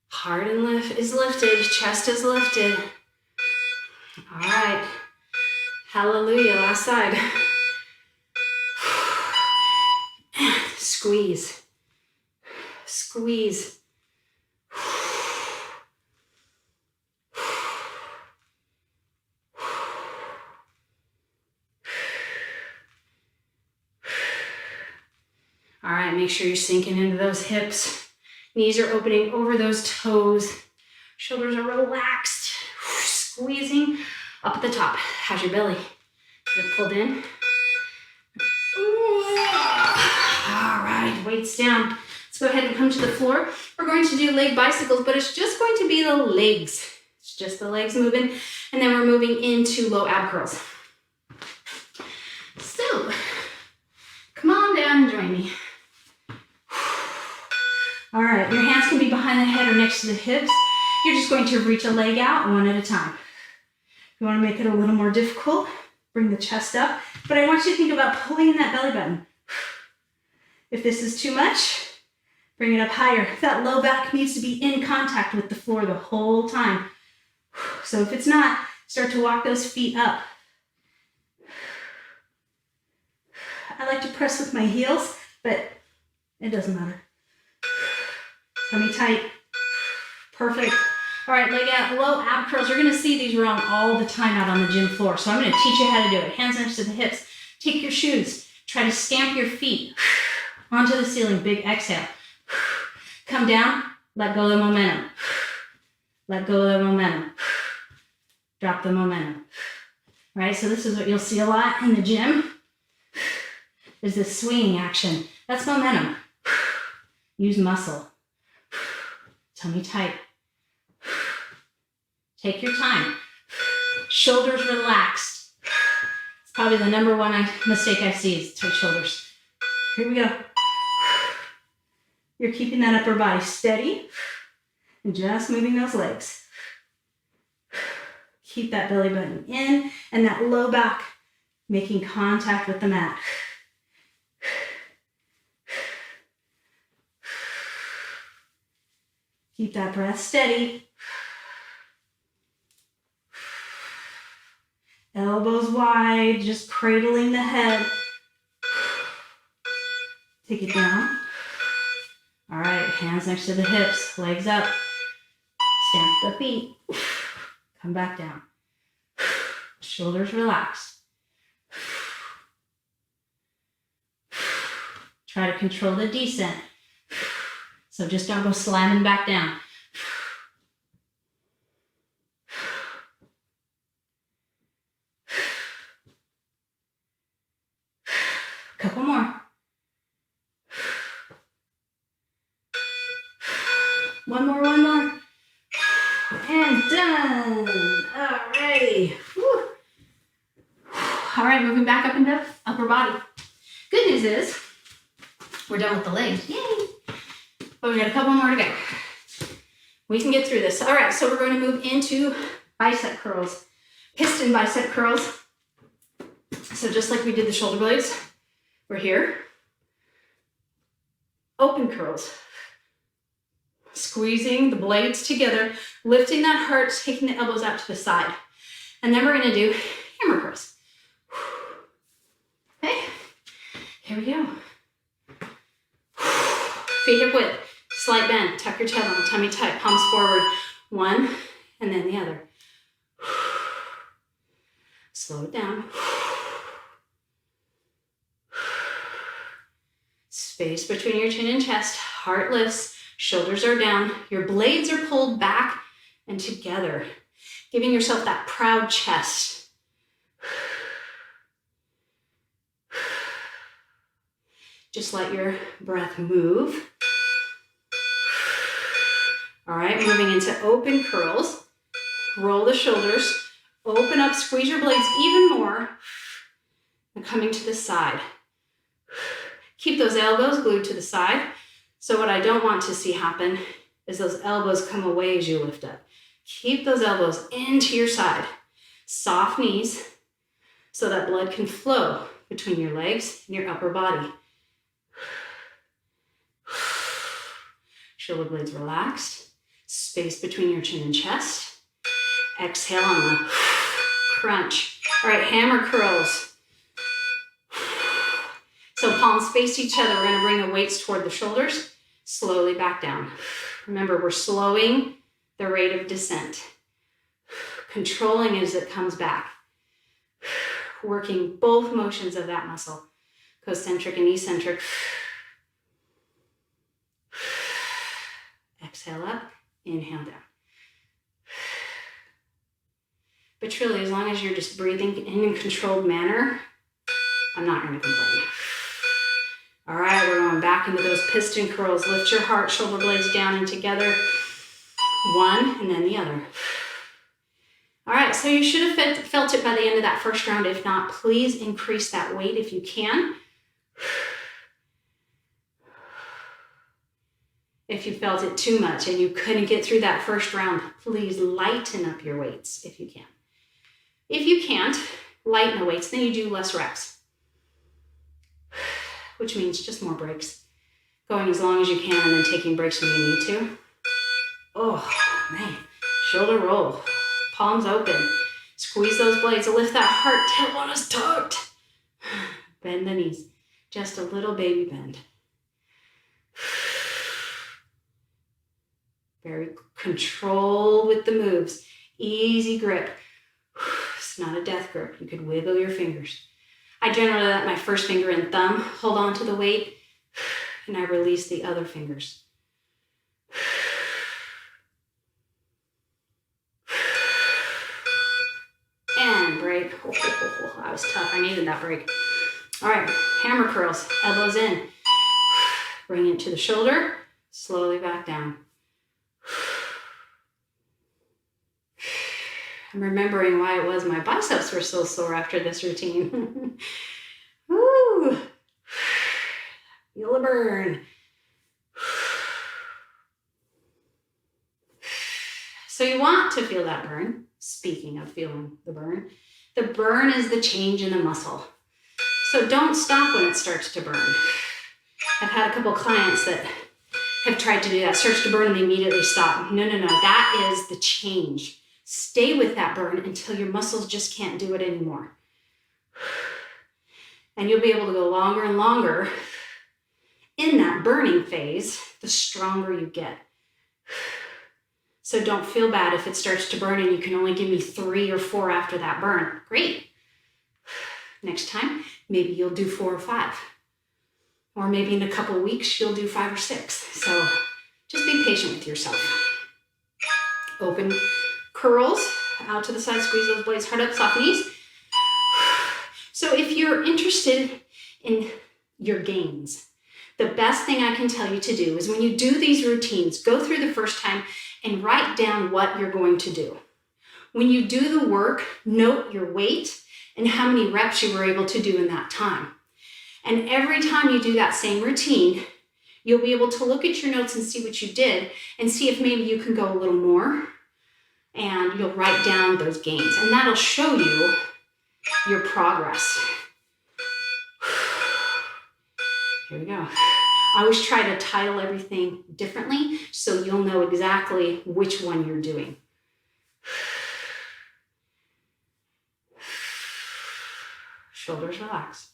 Heart and is lifted, chest is lifted. All right. Hallelujah, last side. Squeeze. Squeeze. All right, make sure you're sinking into those hips. Knees are opening over those toes. Shoulders are relaxed. Squeezing up at the top. How's your belly? Is it pulled in? All right, weights down. Let's go ahead and come to the floor. We're going to do leg bicycles, but it's just going to be the legs. It's just the legs moving. And then we're moving into low ab curls. So, come on down and join me. All right, your hands can be behind the head or next to the hips. You're just going to reach a leg out one at a time. If you want to make it a little more difficult, bring the chest up. But I want you to think about pulling in that belly button. If this is too much, bring it up higher. That low back needs to be in contact with the floor the whole time. So if it's not, start to walk those feet up. I like to press with my heels, but it doesn't matter. Tummy tight. Perfect. All right, leg out, low ab curls. You're gonna see these around all the time out on the gym floor. So I'm gonna teach you how to do it. Hands next to the hips. Take your shoes. Try to stamp your feet onto the ceiling. Big exhale. Come down. Let go of the momentum. Let go of the momentum. Drop the momentum. All right, so this is what you'll see a lot in the gym. Is this swinging action. That's momentum. Use muscle. Tummy tight. Take your time. Shoulders relaxed. It's probably the number one mistake I see is tight shoulders. Here we go. You're keeping that upper body steady and just moving those legs. Keep that belly button in and that low back making contact with the mat. Keep that breath steady. Elbows wide, just cradling the head. Take it down. All right, hands next to the hips, legs up. Stamp the feet. Come back down. Shoulders relaxed. Try to control the descent. So just don't go slamming back down. Couple more. One more. And done. All right. Whew. All right, moving back up into upper body. Good news is we're done with the legs. Yay. But we got a couple more to go. We can get through this. All right, so we're going to move into bicep curls. Piston bicep curls. So just like we did the shoulder blades, we're here. Open curls. Squeezing the blades together, lifting that heart, taking the elbows out to the side. And then we're going to do hammer curls. Okay, here we go. Feet hip width, slight bend, tuck your tailbone, tummy tight, palms forward. One, and then the other. Slow it down. Space between your chin and chest, heart lifts, shoulders are down, your blades are pulled back and together, giving yourself that proud chest. Just let your breath move. All right, moving into open curls. Roll the shoulders, open up, squeeze your blades even more, and coming to the side. Keep those elbows glued to the side. So what I don't want to see happen is those elbows come away as you lift up. Keep those elbows into your side. Soft knees so that blood can flow between your legs and your upper body. Shoulder blades relaxed. Space between your chin and chest. Exhale on the crunch. All right, hammer curls. So palms face each other. We're going to bring the weights toward the shoulders. Slowly back down. Remember, we're slowing the rate of descent. Controlling as it comes back. Working both motions of that muscle. Concentric and eccentric. Exhale up, inhale down. But truly, as long as you're just breathing in a controlled manner, I'm not going to complain. All right, we're going back into those piston curls. Lift your heart, shoulder blades down and together. One, and then the other. All right, so you should have felt it by the end of that first round. If not, please increase that weight if you can. If you felt it too much and you couldn't get through that first round, please lighten up your weights if you can. If you can't lighten the weights, then you do less reps, which means just more breaks. Going as long as you can and then taking breaks when you need to. Oh, man. Shoulder roll. Palms open. Squeeze those blades. Lift that heart. Tailbone is tucked. Bend the knees. Just a little baby bend. Very control with the moves. Easy grip. It's not a death grip. You could wiggle your fingers. I generally let my first finger and thumb hold on to the weight, and I release the other fingers. And break. Oh, that was tough. I needed that break. All right, hammer curls. Elbows in. Bring it to the shoulder. Slowly back down. I'm remembering why it was my biceps were so sore after this routine. Woo! Feel the burn. So you want to feel that burn. Speaking of feeling the burn is the change in the muscle. So don't stop when it starts to burn. I've had a couple clients that have tried to do that, starts to burn and they immediately stop. No. That is the change. Stay with that burn until your muscles just can't do it anymore. And you'll be able to go longer and longer in that burning phase, the stronger you get. So don't feel bad if it starts to burn and you can only give me 3 or 4 after that burn. Great. Next time, maybe you'll do 4 or 5. Or maybe in a couple of weeks, you'll do 5 or 6. So just be patient with yourself. Open curls out to the side, squeeze those blades hard up, soft knees. So if you're interested in your gains, The best thing I can tell you to do is when you do these routines, go through the first time and write down what you're going to do. When you do the work, note your weight and how many reps you were able to do in that time. And every time you do that same routine, you'll be able to look at your notes and see what you did and see if maybe you can go a little more, and you'll write down those gains, and that'll show you your progress. Here we go. I always try to title everything differently so you'll know exactly which one you're doing. Shoulders relax.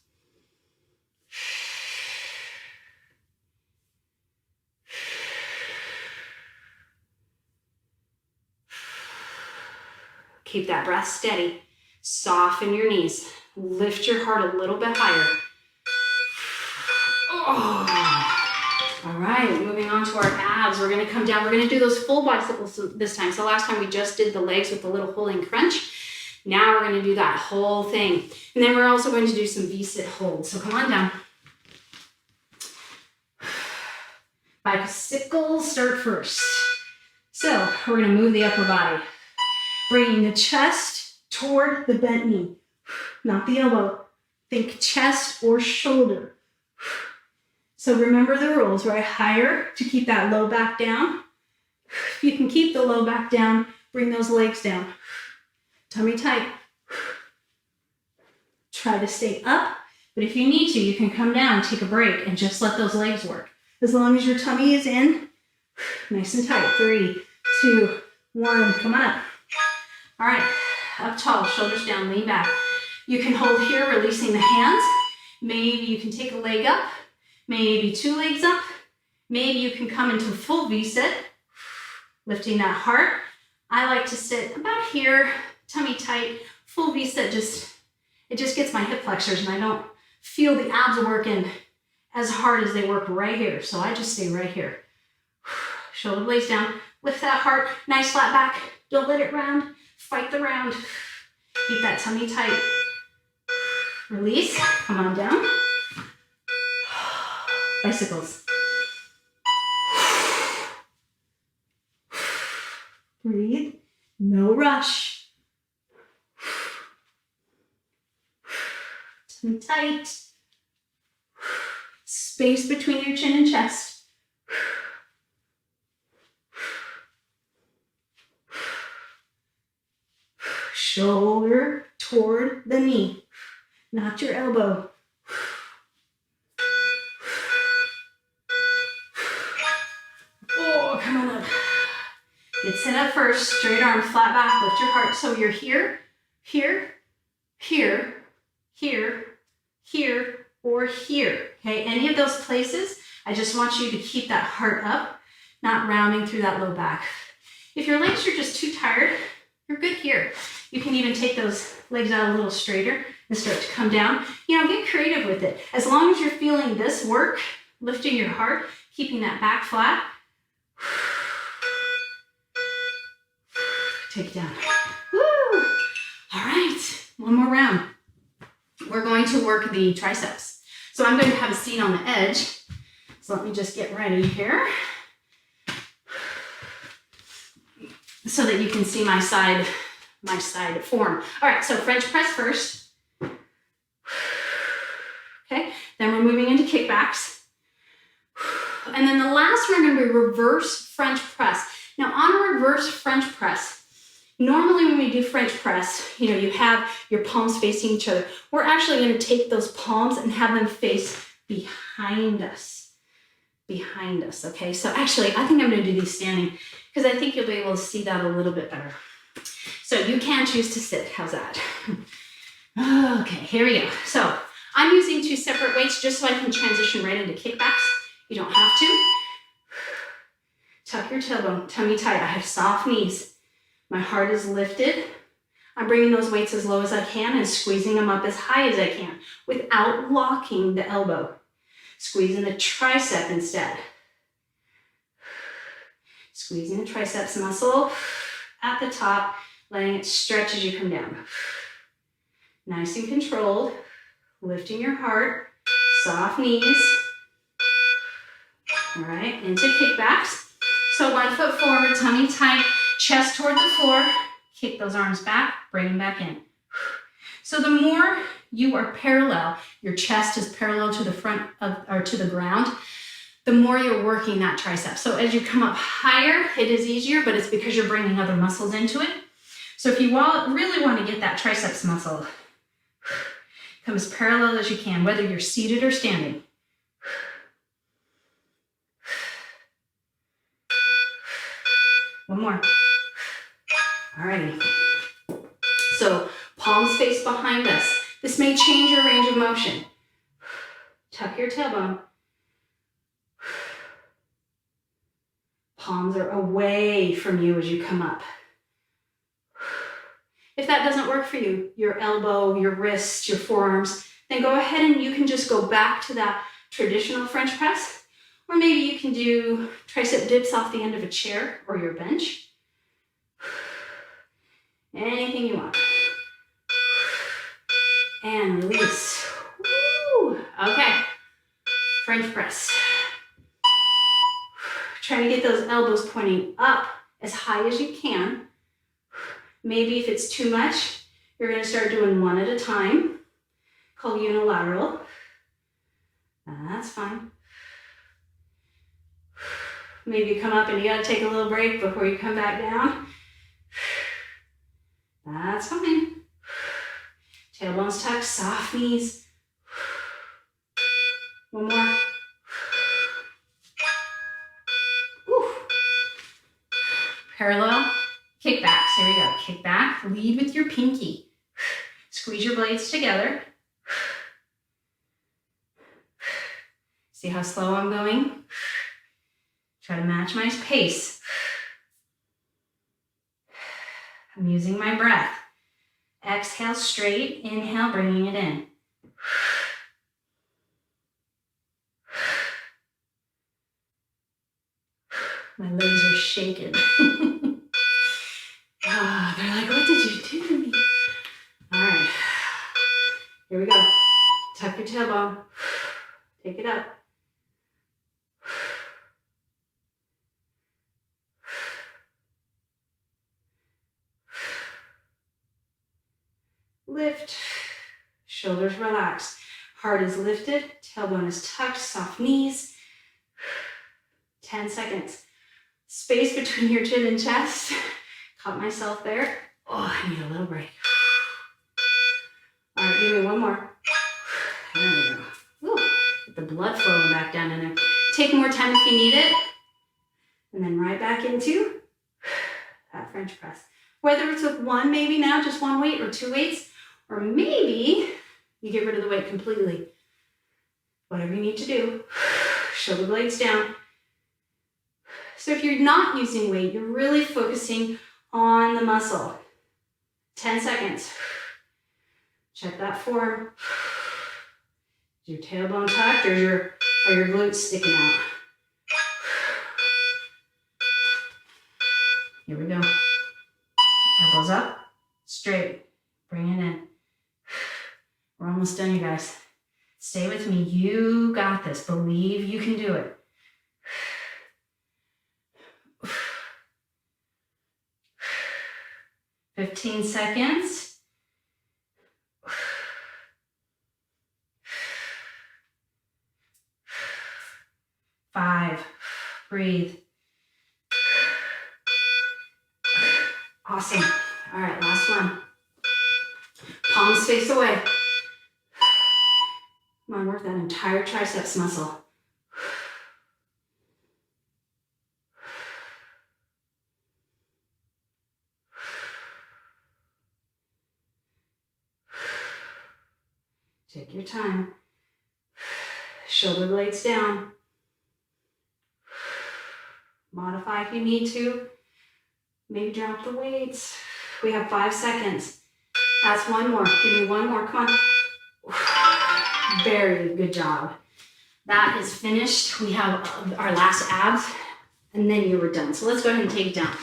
Keep that breath steady. Soften your knees. Lift your heart a little bit higher. Oh. All right, moving on to our abs. We're gonna come down. We're gonna do those full bicycles this time. So last time we just did the legs with the little holding crunch. Now we're gonna do that whole thing. And then we're also going to do some V-sit holds. So come on down. Bicycles start first. So we're gonna move the upper body. Bringing the chest toward the bent knee, not the elbow. Think chest or shoulder. So remember the rules, right? Higher to keep that low back down. If you can keep the low back down, bring those legs down. Tummy tight. Try to stay up, but if you need to, you can come down, take a break, and just let those legs work. As long as your tummy is in, nice and tight. 3, 2, 1, come on up. All right, up tall, shoulders down, lean back. You can hold here, releasing the hands. Maybe you can take a leg up, maybe 2 legs up. Maybe you can come into full V-sit, lifting that heart. I like to sit about here, tummy tight, full V-sit, it just gets my hip flexors and I don't feel the abs working as hard as they work right here. So I just stay right here. Shoulder blades down, lift that heart, nice flat back. Don't let it round. Fight the round. Keep that tummy tight. Release. Come on down. Bicycles. Breathe. No rush. Tummy tight. Space between your chin and chest. Shoulder toward the knee, not your elbow. Oh, come on up. Get set up first, straight arm, flat back, lift your heart. So you're here, here, here, here, here, or here. Okay, any of those places, I just want you to keep that heart up, not rounding through that low back. If your legs are just too tired, you're good here. You can even take those legs out a little straighter and start to come down. You know, get creative with it. As long as you're feeling this work, lifting your heart, keeping that back flat. Take it down. Woo! All right, one more round. We're going to work the triceps. So I'm going to have a seat on the edge. So let me just get ready here so that you can see my side form. All right, so French press first. Okay, then we're moving into kickbacks. And then the last one, we're going to be reverse French press. Now on a reverse French press, normally when we do French press, you know, you have your palms facing each other. We're actually going to take those palms and have them face behind us. Behind us, okay? So actually, I think I'm going to do these standing because I think you'll be able to see that a little bit better. So you can choose to sit. How's that? Okay, here we go. So I'm using 2 separate weights just so I can transition right into kickbacks. You don't have to. Tuck your tailbone, tummy tight. I have soft knees. My heart is lifted. I'm bringing those weights as low as I can and squeezing them up as high as I can without locking the elbow. Squeezing the tricep instead. Squeezing the triceps muscle at the top, letting it stretch as you come down. Nice and controlled, lifting your heart, soft knees. All right, into kickbacks. So 1 foot forward, tummy tight, chest toward the floor. Kick those arms back, bring them back in. So the more you are parallel, your chest is parallel to the front of, or to the ground, the more you're working that tricep. So as you come up higher, it is easier, but it's because you're bringing other muscles into it. So if you really want to get that triceps muscle, come as parallel as you can, whether you're seated or standing. One more. Alrighty. So palms face behind us. This may change your range of motion. Tuck your tailbone. Palms are away from you as you come up. If that doesn't work for you, your elbow, your wrists, your forearms, then go ahead and you can just go back to that traditional French press. Or maybe you can do tricep dips off the end of a chair or your bench. Anything you want. And release. Woo. Okay. French press. Try to get those elbows pointing up as high as you can. Maybe if it's too much, you're going to start doing one at a time, called unilateral. That's fine. Maybe you come up and you got to take a little break before you come back down. That's fine. Tailbones tucked, soft knees. One more. Woo. Parallel. Kickbacks. Here we go. Kick back. Lead with your pinky. Squeeze your blades together. See how slow I'm going? Try to match my pace. I'm using my breath. Exhale straight. Inhale, bringing it in. My legs are shaking. They're like, what did you do to me? All right. Here we go. Tuck your tailbone. Take it up. Lift. Shoulders relaxed. Heart is lifted. Tailbone is tucked. Soft knees. 10 seconds. Space between your chin and chest. Caught myself there. Oh, I need a little break. All right, give me one more. There we go. Ooh, get the blood flowing back down in there. Take more time if you need it. And then right back into that French press. Whether it's with one, maybe now, just one weight or two weights, or maybe you get rid of the weight completely. Whatever you need to do. Shoulder blades down. So if you're not using weight, you're really focusing on the muscle. 10 seconds. Check that form. Is your tailbone tucked or are your glutes sticking out? Here we go. Elbows up, straight. Bring it in. We're almost done, you guys. Stay with me. You got this. Believe you can do it. 15 seconds. 5. Breathe. Awesome. All right, last one. Palms face away. Come on, work that entire triceps muscle. Take your time. Shoulder blades down. Modify if you need to. Maybe drop the weights. We have 5 seconds. That's one more. Give me one more. Come on. Very good job. That is finished. We have our last abs, and then you were done. So let's go ahead and take it down.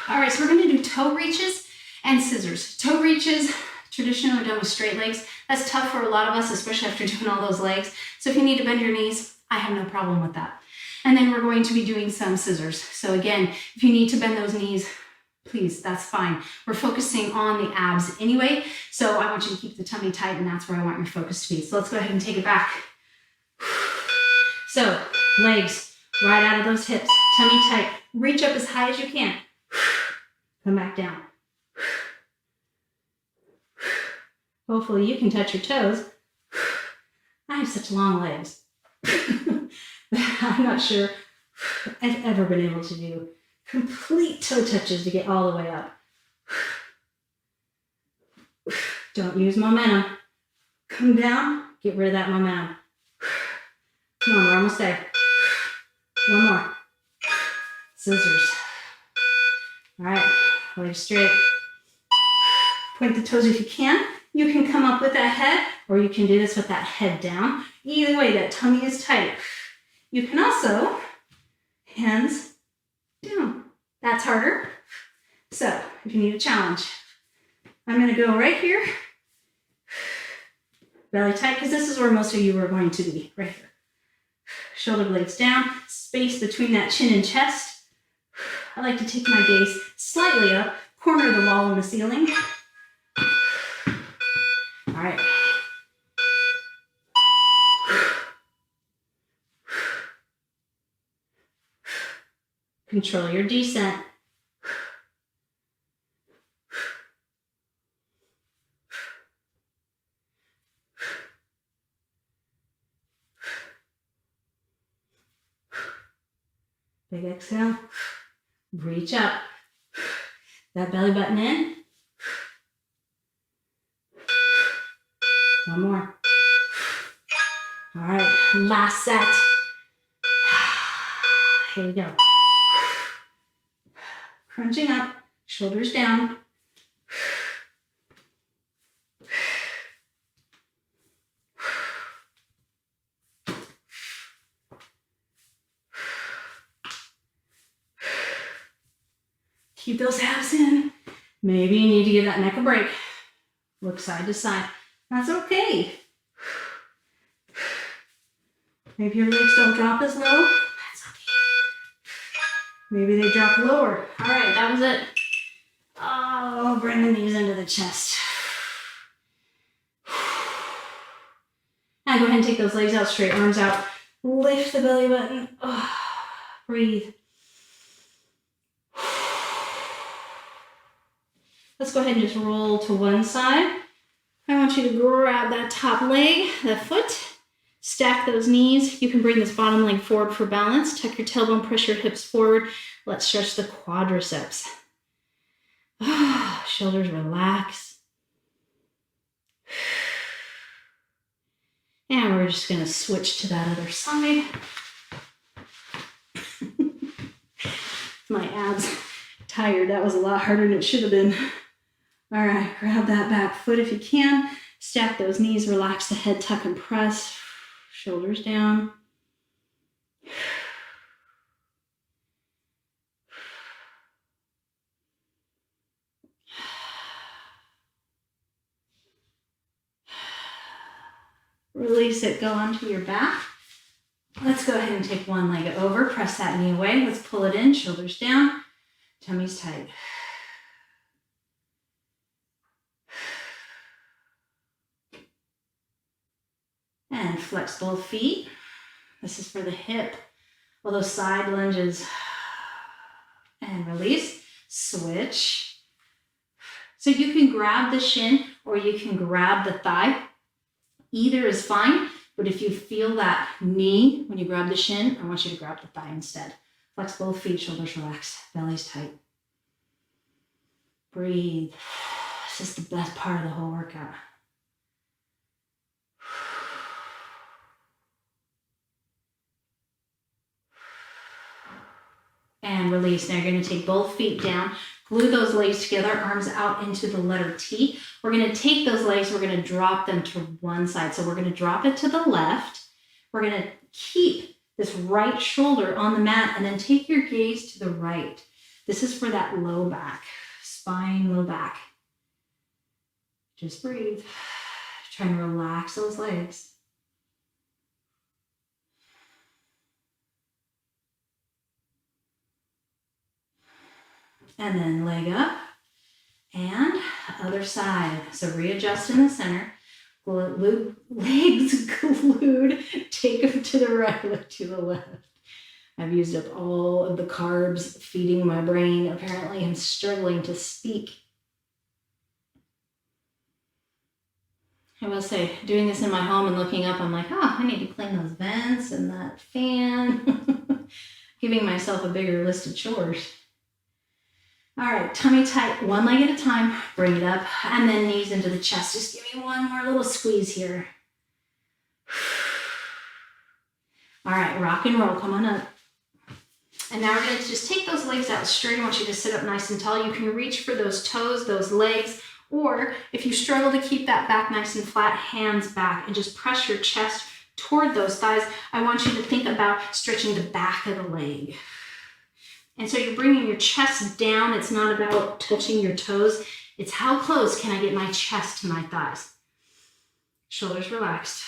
All right, so we're going to do toe reaches and scissors. Toe reaches, traditionally done with straight legs. That's tough for a lot of us, especially after doing all those legs. So if you need to bend your knees, I have no problem with that. And then we're going to be doing some scissors. So again, if you need to bend those knees, please, that's fine. We're focusing on the abs anyway. So I want you to keep the tummy tight, and that's where I want your focus to be. So let's go ahead and take it back. So legs right out of those hips, tummy tight. Reach up as high as you can. Come back down. Hopefully you can touch your toes. I have such long legs. I'm not sure I've ever been able to do complete toe touches to get all the way up. Don't use momentum. Come down, get rid of that momentum. Come on, we're almost there. One more. Scissors. All right, legs straight. Point the toes if you can. You can come up with that head, or you can do this with that head down. Either way, that tummy is tight. You can also hands down. That's harder. So if you need a challenge, I'm going to go right here. Belly tight, because this is where most of you are going to be, right here. Shoulder blades down, space between that chin and chest. I like to take my gaze slightly up, corner the wall and the ceiling. All right. Control your descent. Big exhale. Reach up. That belly button in. One more. All right, last set. Here we go. Crunching up, shoulders down. Keep those abs in. Maybe you need to give that neck a break. Look side to side. That's okay. Maybe your legs don't drop as low. That's okay. Maybe they drop lower. All right, that was it. Oh, bring the knees into the chest. Now go ahead and take those legs out straight, arms out. Lift the belly button. Oh, breathe. Let's go ahead and just roll to one side. I want you to grab that top leg, that foot, stack those knees. You can bring this bottom leg forward for balance. Tuck your tailbone, press your hips forward. Let's stretch the quadriceps. Shoulders relax. And we're just gonna switch to that other side. My abs tired. That was a lot harder than it should have been. All right, grab that back foot if you can. Stack those knees, relax the head, tuck and press. Shoulders down. Release it, go onto your back. Let's go ahead and take one leg over, press that knee away. Let's pull it in, shoulders down, tummy's tight. And flex both feet. This is for the hip. All those side lunges. And release, switch. So you can grab the shin or you can grab the thigh. Either is fine, but if you feel that knee when you grab the shin, I want you to grab the thigh instead. Flex both feet, shoulders relaxed, belly's tight. Breathe. This is the best part of the whole workout. And release. Now you're going to take both feet down, glue those legs together, arms out into the letter T. We're going to take those legs, we're going to drop them to one side. So we're going to drop it to the left. We're going to keep this right shoulder on the mat and then take your gaze to the right. This is for that low back, spine, low back. Just breathe. Try and relax those legs. And then leg up and other side. So readjust in the center. Legs glued. Take them to the right, look to the left. I've used up all of the carbs feeding my brain. Apparently I'm struggling to speak. I will say, doing this in my home and looking up, I'm like, oh, I need to clean those vents and that fan. Giving myself a bigger list of chores. All right, tummy tight, one leg at a time. Bring it up, and then knees into the chest. Just give me one more little squeeze here. All right, rock and roll, come on up. And now we're gonna just take those legs out straight. I want you to sit up nice and tall. You can reach for those toes, those legs, or if you struggle to keep that back nice and flat, hands back and just press your chest toward those thighs. I want you to think about stretching the back of the leg. And so you're bringing your chest down. It's not about touching your toes. It's how close can I get my chest to my thighs? Shoulders relaxed.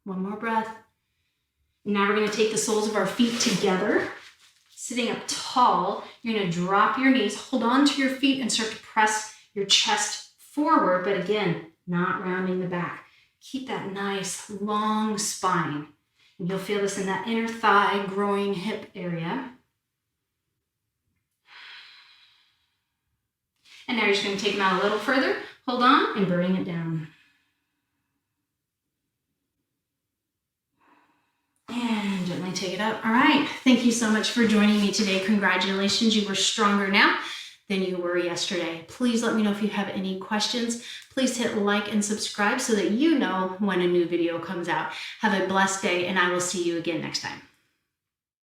One more breath. Now we're going to take the soles of our feet together. Sitting up tall, you're going to drop your knees, hold on to your feet, and start to press your chest forward, but again, not rounding the back. Keep that nice long spine. And you'll feel this in that inner thigh, growing hip area. And now you're just going to take them out a little further. Hold on and bring it down. And gently take it up. All right. Thank you so much for joining me today. Congratulations. You were stronger now than you were yesterday. Please let me know if you have any questions. Please hit like and subscribe so that you know when a new video comes out. Have a blessed day, and I will see you again next time.